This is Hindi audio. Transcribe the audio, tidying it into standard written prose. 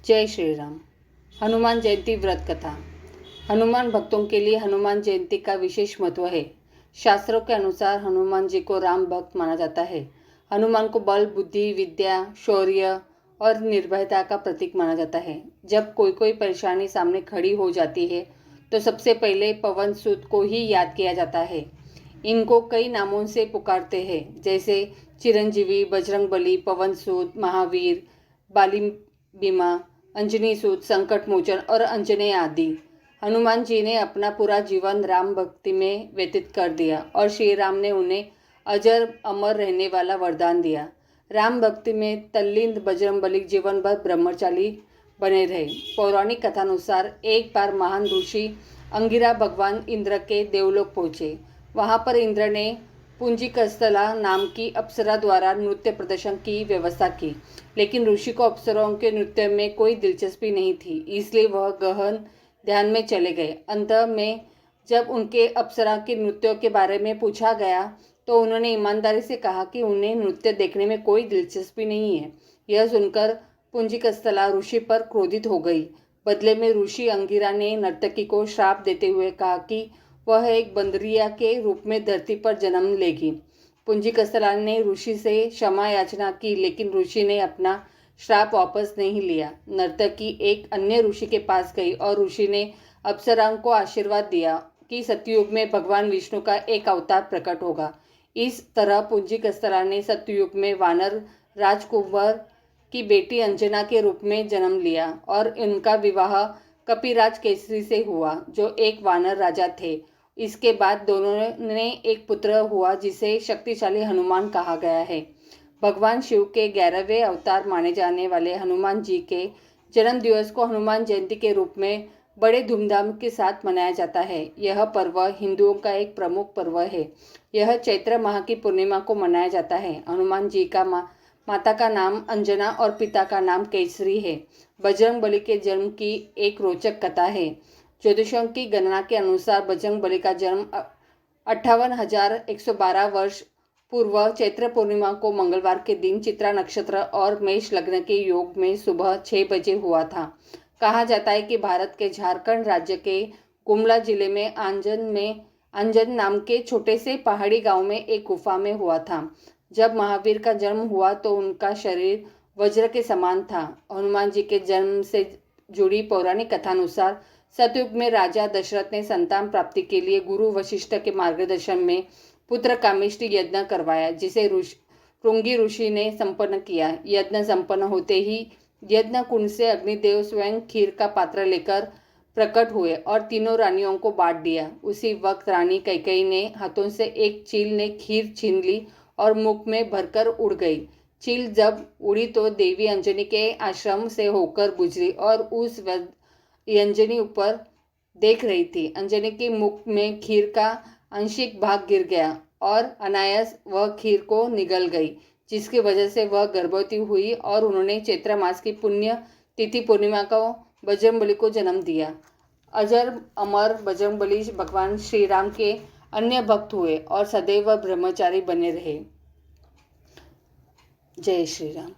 जय श्री राम। हनुमान जयंती व्रत कथा। हनुमान भक्तों के लिए हनुमान जयंती का विशेष महत्व है। शास्त्रों के अनुसार हनुमान जी को राम भक्त माना जाता है। हनुमान को बल, बुद्धि, विद्या, शौर्य और निर्भयता का प्रतीक माना जाता है। जब कोई परेशानी सामने खड़ी हो जाती है तो सबसे पहले पवन सूत को ही याद किया जाता है। इनको कई नामों से पुकारते हैं, जैसे चिरंजीवी, बजरंगबली, पवन सूत, महावीर, बाली बीमा, अंजनी सूत, संकट मोचन और अंजनेय आदि। हनुमान जी ने अपना पूरा जीवन राम भक्ति में व्यतीत कर दिया और श्री राम ने उन्हें अजर अमर रहने वाला वरदान दिया। राम भक्ति में तल्लीन बजरंगबली जीवन भर ब्रह्मचारी बने रहे। पौराणिक कथानुसार एक बार महान ऋषि अंगिरा भगवान इंद्र के देवलोक पहुँचे। वहाँ पर इंद्र ने पुंजिकस्थला नाम की अप्सरा द्वारा नृत्य प्रदर्शन की व्यवस्था की, लेकिन ऋषि को अप्सराओं के नृत्य में कोई दिलचस्पी नहीं थी, इसलिए वह गहन ध्यान में चले गए। अंत में जब उनके अप्सरा के नृत्यों के बारे में पूछा गया तो उन्होंने ईमानदारी से कहा कि उन्हें नृत्य देखने में कोई दिलचस्पी नहीं है। यह सुनकर पुंजिकस्थला ऋषि पर क्रोधित हो गई। बदले में ऋषि अंगिरा ने नर्तकी को श्राप देते हुए कहा कि वह एक बंदरिया के रूप में धरती पर जन्म लेगी। पुंजिकस्थला ने ऋषि से क्षमा याचना की, लेकिन ऋषि ने अपना श्राप वापस नहीं लिया। नर्तकी एक अन्य ऋषि के पास गई और ऋषि ने अप्सराओं को आशीर्वाद दिया कि सतयुग में भगवान विष्णु का एक अवतार प्रकट होगा। इस तरह पुंजिकस्थला ने सतयुग में वानर राजकुंवर की बेटी अंजना के रूप में जन्म लिया और उनका विवाह कपिराज केसरी से हुआ, जो एक वानर राजा थे। इसके बाद दोनों ने एक पुत्र हुआ जिसे शक्तिशाली हनुमान कहा गया है। भगवान शिव के 11वें अवतार माने जाने वाले हनुमान जी के जन्म दिवस को हनुमान जयंती के रूप में बड़े धूमधाम के साथ मनाया जाता है। यह पर्व हिंदुओं का एक प्रमुख पर्व है। यह चैत्र माह की पूर्णिमा को मनाया जाता है। हनुमान जी का माता का नाम अंजना और पिता का नाम केसरी है। बजरंगबली के जन्म की एक रोचक कथा है। ज्योतिषों की गणना के अनुसार बजरंगबली का जन्म 58,112 वर्ष पूर्व चैत्र पूर्णिमा को मंगलवार के दिन चित्रा नक्षत्र और मेष लग्न के योग में सुबह 6 बजे हुआ था। कहा जाता है कि भारत के झारखंड राज्य के गुमला जिले में आंजन नाम के छोटे से पहाड़ी गांव में एक गुफा में हुआ था। जब महावीर का जन्म हुआ तो उनका शरीर वज्र के समान था। हनुमान जी के जन्म से जुड़ी पौराणिक कथानुसार सतयुग में राजा दशरथ ने संतान प्राप्ति के लिए गुरु वशिष्ठ के मार्गदर्शन में पुत्र कामेष्टि यज्ञ करवाया, जिसे भृंगी ऋषि ने संपन्न किया। यज्ञ संपन्न होते ही यज्ञ कुंड से अग्निदेव स्वयं खीर का पात्र लेकर प्रकट हुए और तीनों रानियों को बांट दिया। उसी वक्त रानी कैकेयी ने हाथों से एक चील ने खीर छीन ली और मुख में भरकर उड़ गई। चील जब उड़ी तो देवी अंजनी के आश्रम से होकर गुजरी और उस अंजनी ऊपर देख रही थी। अंजनी के मुख में खीर का आंशिक भाग गिर गया और अनायास वह खीर को निगल गई, जिसकी वजह से वह गर्भवती हुई और उन्होंने चैत्र मास की पुण्य तिथि पूर्णिमा को बजरंगबली को जन्म दिया। अजर अमर बजरंगबली भगवान श्री राम के अन्य भक्त हुए और सदैव ब्रह्मचारी बने रहे। जय श्री राम।